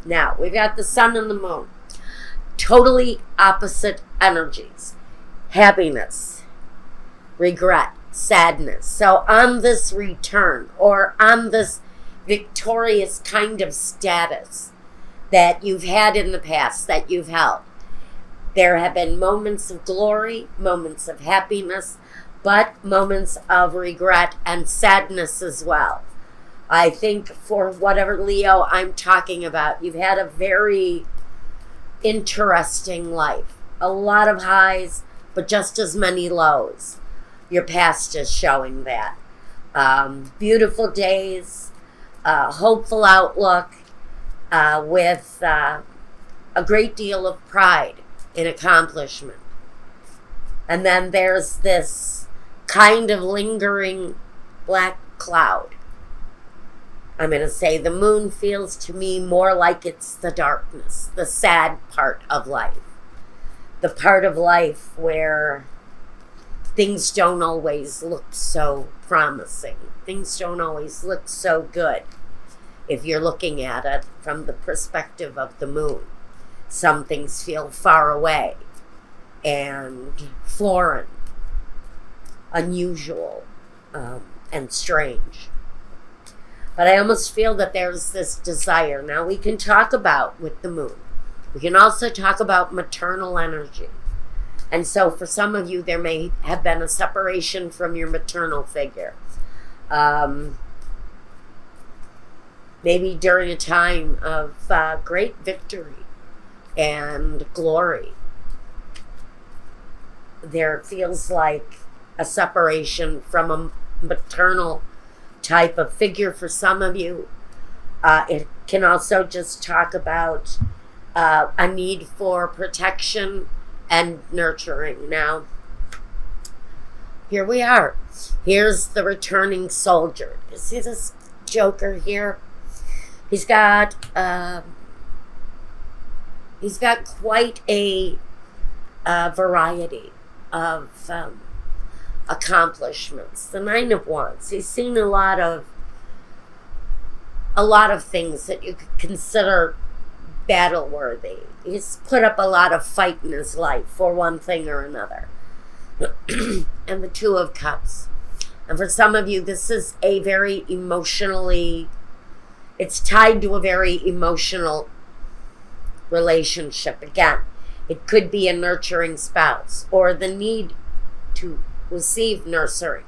Now, we've got the sun and the moon. Totally opposite energies. Happiness, regret, sadness. So on this return, or on this victorious kind of status that you've had in the past, that you've held, there have been moments of glory, moments of happiness, but moments of regret and sadness as well. I think for whatever Leo I'm talking about, you've had a very interesting life. A lot of highs, but just as many lows. Your past is showing that. Beautiful days, hopeful outlook, with a great deal of pride in accomplishment. And then there's this kind of lingering black cloud. I'm going to say the moon feels to me more like it's the darkness, the sad part of life. The part of life where things don't always look so promising. Things don't always look so good if you're looking at it from the perspective of the moon. Some things feel far away and foreign, unusual, and strange. But I almost feel that there's this desire. Now we can talk about with the moon. We can also talk about maternal energy. And so for some of you, there may have been a separation from your maternal figure. Maybe during a time of great victory and glory. There feels like a separation from a maternal type of figure for some of you. It can also just talk about a need for protection and nurturing. Now, here we are. Here's the returning soldier. You see this joker here? He's got quite a variety of accomplishments. The Nine of Wands. He's seen a lot of things that you could consider battle worthy. He's put up a lot of fight in his life for one thing or another. And the Two of Cups. And for some of you, this is a very emotionally, it's tied to a very emotional relationship. Again, it could be a nurturing spouse or the need to receive nurturing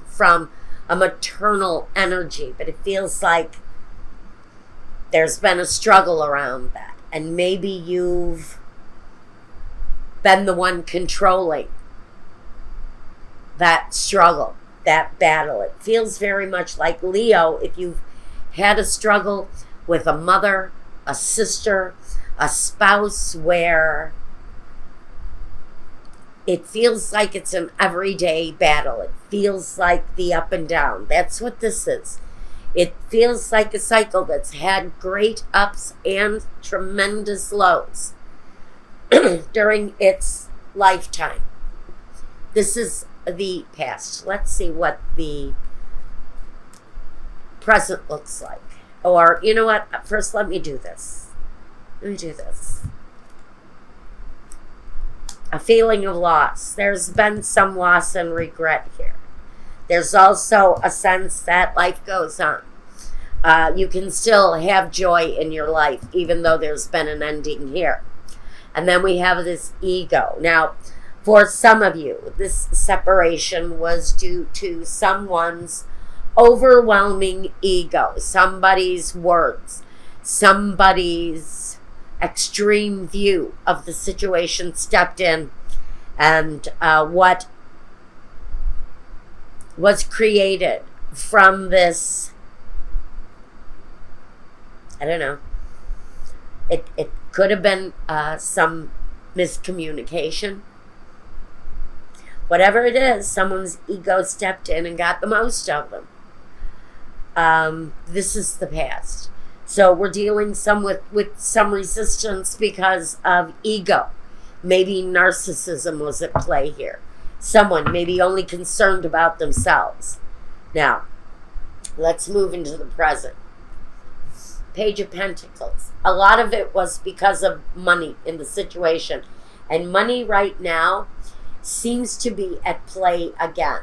from a maternal energy. But it feels like there's been a struggle around that. And maybe you've been the one controlling that struggle, that battle. It feels very much like, Leo, if you've had a struggle with a mother, a sister, a spouse, where it feels like it's an everyday battle. It feels like the up and down. That's what this is. It feels like a cycle that's had great ups and tremendous lows during its lifetime. This is the past. Let's see what the present looks like. Or, you know what? First, let me do this. A feeling of loss. There's been some loss and regret here. There's also a sense that life goes on. You can still have joy in your life, even though there's been an ending here. And then we have this ego. Now, for some of you, this separation was due to someone's overwhelming ego, somebody's words, somebody's extreme view of the situation stepped in, and what was created from this, I don't know, it could have been some miscommunication. Whatever it is, someone's ego stepped in and got the most of them. This is the past. So we're dealing with some resistance because of ego. Maybe narcissism was at play here. Someone maybe only concerned about themselves. Now, let's move into the present. Page of Pentacles. A lot of it was because of money in the situation. And money right now seems to be at play again.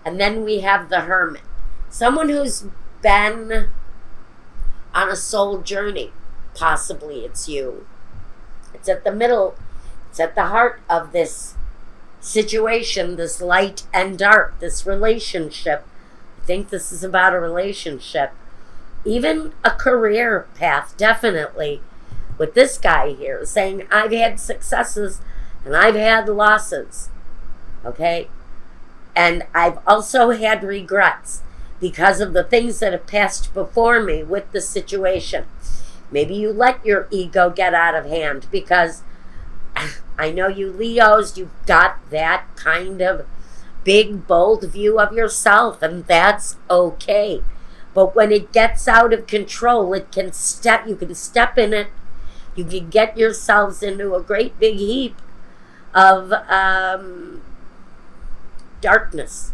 And then we have the Hermit. Someone who's been on a soul journey. Possibly it's you. It's at the middle. It's at the heart of this situation, this light and dark, this relationship. I think this is about a relationship. Even a career path, definitely. With this guy here saying, I've had successes and I've had losses. Okay? And I've also had regrets because of the things that have passed before me with the situation. Maybe you let your ego get out of hand because I know you Leos, you've got that kind of big, bold view of yourself, and that's okay. But when it gets out of control, you can step in it, you can get yourselves into a great big heap of darkness.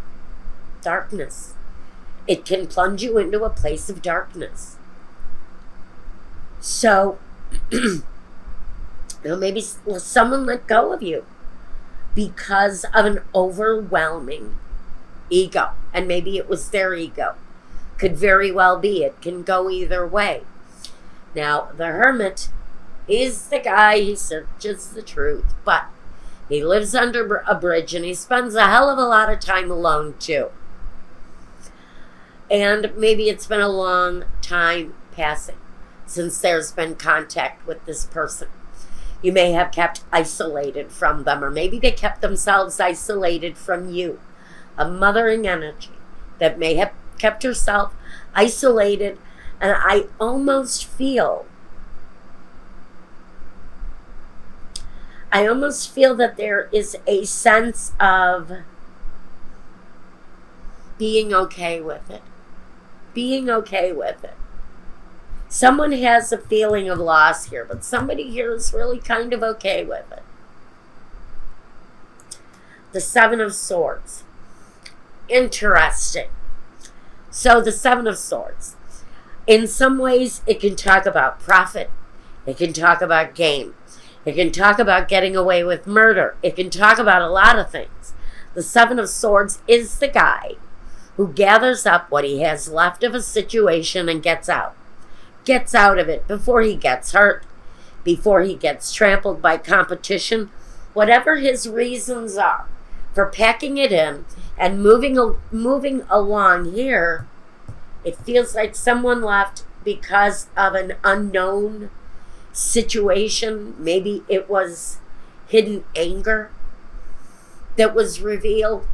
It can plunge you into a place of darkness. So, maybe someone let go of you because of an overwhelming ego. And maybe it was their ego. Could very well be. It can go either way. Now, the Hermit is the guy, he searches the truth, but he lives under a bridge and he spends a hell of a lot of time alone too. And maybe it's been a long time passing since there's been contact with this person. You may have kept isolated from them, or maybe they kept themselves isolated from you. A mothering energy that may have kept herself isolated, and I almost feel that there is a sense of being okay with it. Being okay with it. Someone has a feeling of loss here, but somebody here is really kind of okay with it. The Seven of Swords. Interesting. So the Seven of Swords. In some ways, it can talk about profit. It can talk about gain. It can talk about getting away with murder. It can talk about a lot of things. The Seven of Swords is the guy who gathers up what he has left of a situation and gets out. Gets out of it before he gets hurt, before he gets trampled by competition, whatever his reasons are for packing it in and moving along here. It feels like someone left because of an unknown situation. Maybe it was hidden anger that was revealed.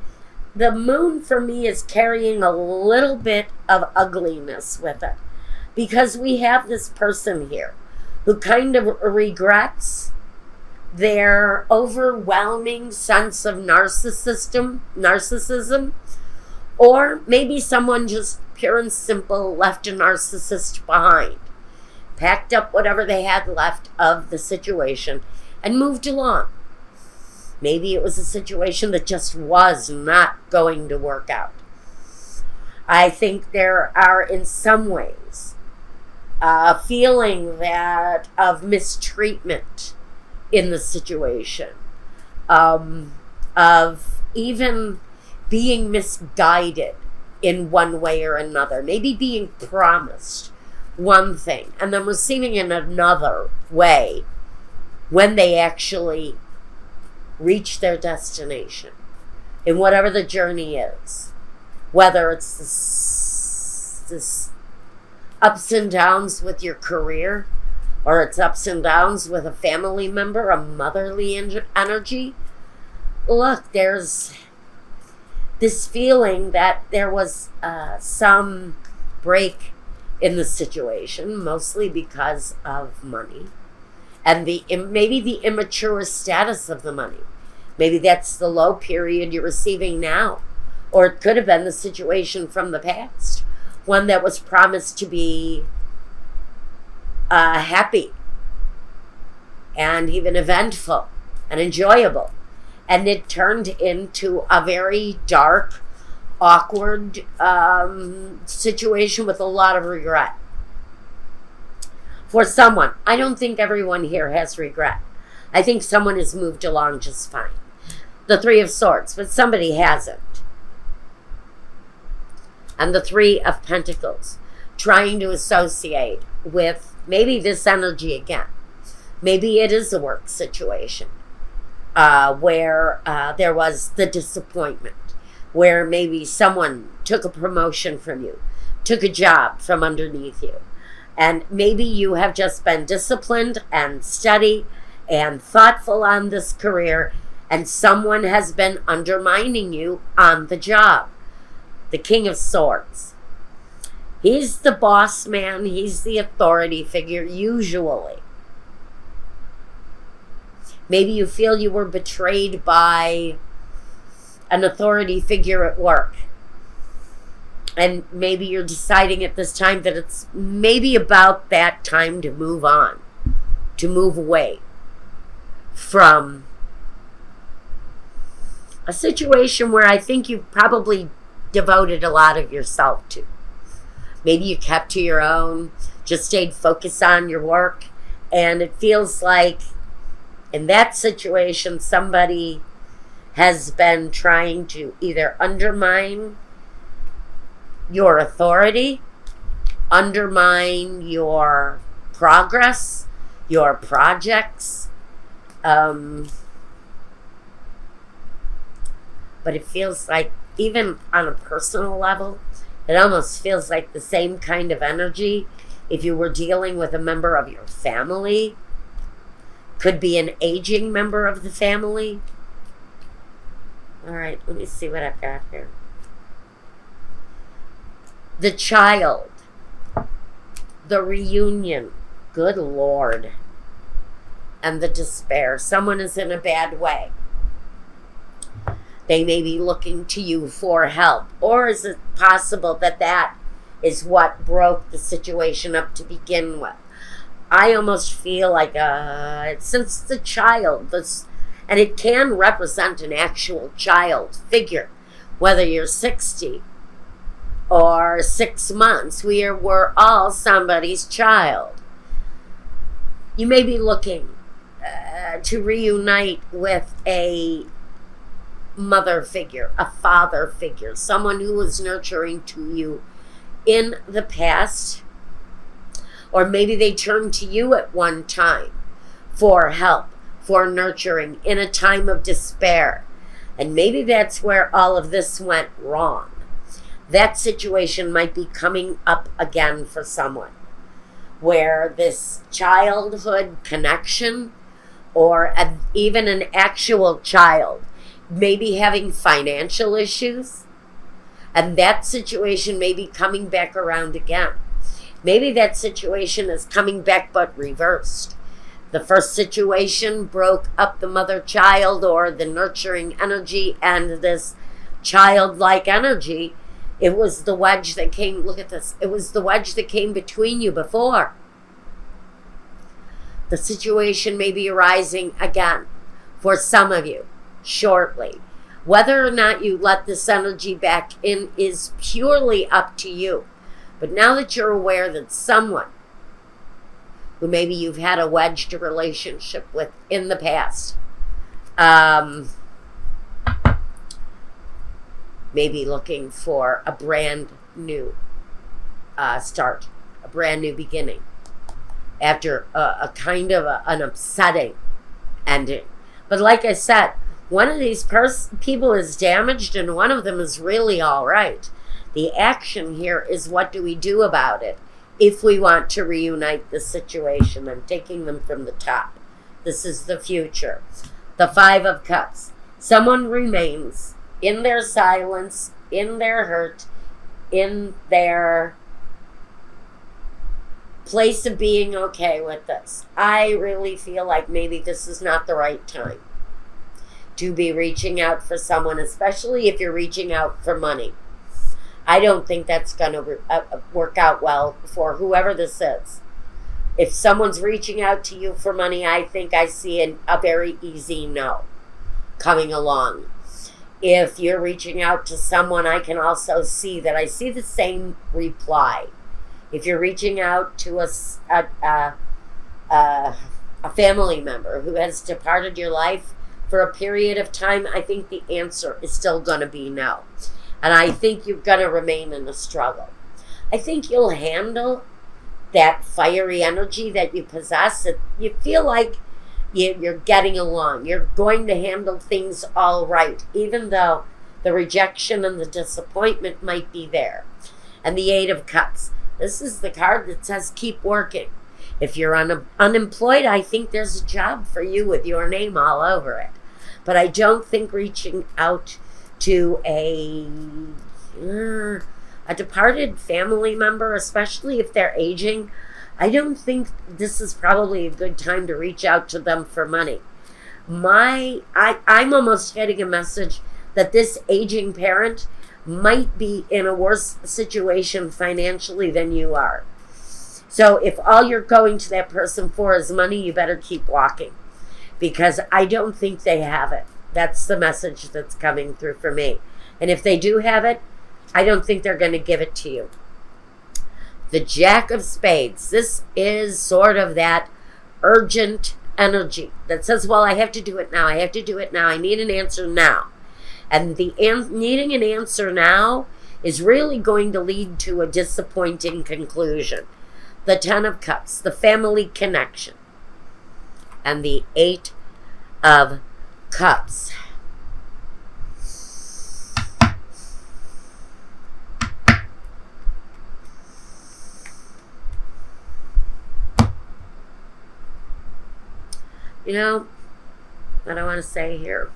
The moon for me is carrying a little bit of ugliness with it. Because we have this person here who kind of regrets their overwhelming sense of narcissism, or maybe someone just pure and simple left a narcissist behind, packed up whatever they had left of the situation and moved along. Maybe it was a situation that just was not going to work out. I think there are, in some ways, a feeling that of mistreatment in the situation, of even being misguided in one way or another, maybe being promised one thing and then receiving in another way when they actually reach their destination in whatever the journey is, whether it's this ups and downs with your career, or it's ups and downs with a family member, a motherly energy. Look, there's this feeling that there was some break in the situation, mostly because of money, and maybe the immature status of the money. Maybe that's the low period you're receiving now, or it could have been the situation from the past. One that was promised to be happy and even eventful and enjoyable. And it turned into a very dark, awkward situation with a lot of regret. For someone, I don't think everyone here has regret. I think someone has moved along just fine. The Three of Swords, but somebody hasn't. And the Three of Pentacles, trying to associate with maybe this energy again. Maybe it is a work situation where there was the disappointment, where maybe someone took a promotion from you, took a job from underneath you. And maybe you have just been disciplined and steady and thoughtful on this career, and someone has been undermining you on the job. The King of Swords. He's the boss man. He's the authority figure, usually. Maybe you feel you were betrayed by an authority figure at work. And maybe you're deciding at this time that it's maybe about that time to move on, to move away from a situation where I think you probably devoted a lot of yourself to. Maybe you kept to your own, just stayed focused on your work, and it feels like in that situation somebody has been trying to either undermine your authority, undermine your progress, your projects. But it feels like, even on a personal level, it almost feels like the same kind of energy if you were dealing with a member of your family. Could be an aging member of the family. All right, let me see what I've got here. The child. The reunion. Good Lord. And the despair. Someone is in a bad way. They may be looking to you for help. Or is it possible that that is what broke the situation up to begin with? I almost feel like since the child, and it can represent an actual child figure, whether you're 60 or 6 months, we're all somebody's child. You may be looking to reunite with a mother figure, a father figure, someone who was nurturing to you in the past, or maybe they turned to you at one time for help, for nurturing in a time of despair. And maybe that's where all of this went wrong. That situation might be coming up again for someone, where this childhood connection, or even an actual child, may be having financial issues, and that situation may be coming back around again. Maybe that situation is coming back but reversed. The first situation broke up the mother-child, or the nurturing energy, and this childlike energy. It was the wedge that came, look at this, it was the wedge that came between you before. The situation may be arising again for some of you shortly. Whether or not you let this energy back in is purely up to you. But now that you're aware that someone who maybe you've had a wedged relationship with in the past, maybe looking for a brand new start, a brand new beginning, after a kind of an upsetting ending. But like I said, one of these people is damaged and one of them is really all right. The action here is, what do we do about it if we want to reunite the situation? I'm taking them from the top. This is the future. The Five of Cups. Someone remains in their silence, in their hurt, in their place of being okay with this. I really feel like maybe this is not the right time to be reaching out for someone, especially if you're reaching out for money. I don't think that's going to work out well for whoever this is. If someone's reaching out to you for money, I think I see a very easy no coming along. If you're reaching out to someone, I can also see that I see the same reply If you're reaching out to a family member who has departed your life for a period of time, I think the answer is still going to be no. And I think you're going to remain in a struggle. I think you'll handle that fiery energy that you possess. You feel like you're getting along. You're going to handle things all right, even though the rejection and the disappointment might be there. And the Eight of Cups. This is the card that says keep working. If you're unemployed, I think there's a job for you with your name all over it. But I don't think reaching out to a departed family member, especially if they're aging, I don't think this is probably a good time to reach out to them for money. I'm almost getting a message that this aging parent might be in a worse situation financially than you are. So if all you're going to that person for is money, you better keep walking, because I don't think they have it. That's the message that's coming through for me. And if they do have it, I don't think they're going to give it to you. The Jack of Spades. This is sort of that urgent energy that says, well, I have to do it now. I have to do it now. I need an answer now. And needing an answer now is really going to lead to a disappointing conclusion. The Ten of Cups, the family connection, and the Eight of Cups. You know what I want to say here,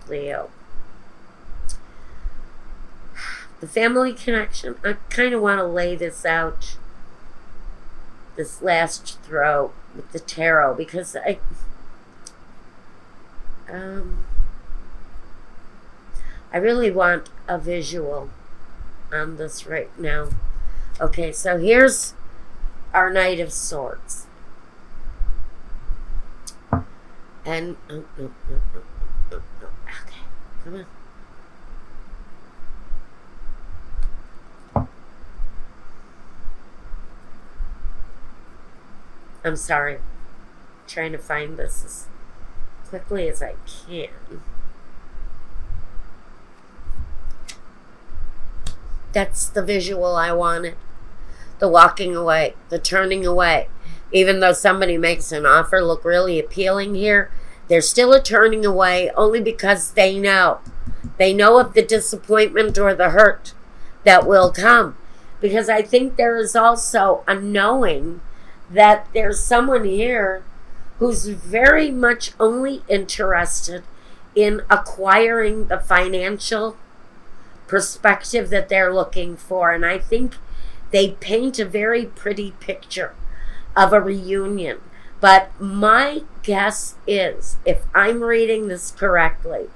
Leo? The family connection, I kind of want to lay this out, this last throw with the tarot, because I really want a visual on this right now. Okay, so here's our Knight of Swords. And, okay, come on. I'm sorry. I'm trying to find this as quickly as I can. That's the visual I wanted. The walking away, the turning away. Even though somebody makes an offer look really appealing here, there's still a turning away only because they know. They know of the disappointment or the hurt that will come. Because I think there is also a knowing that there's someone here who's very much only interested in acquiring the financial perspective that they're looking for. And I think they paint a very pretty picture of a reunion. But my guess is, if I'm reading this correctly,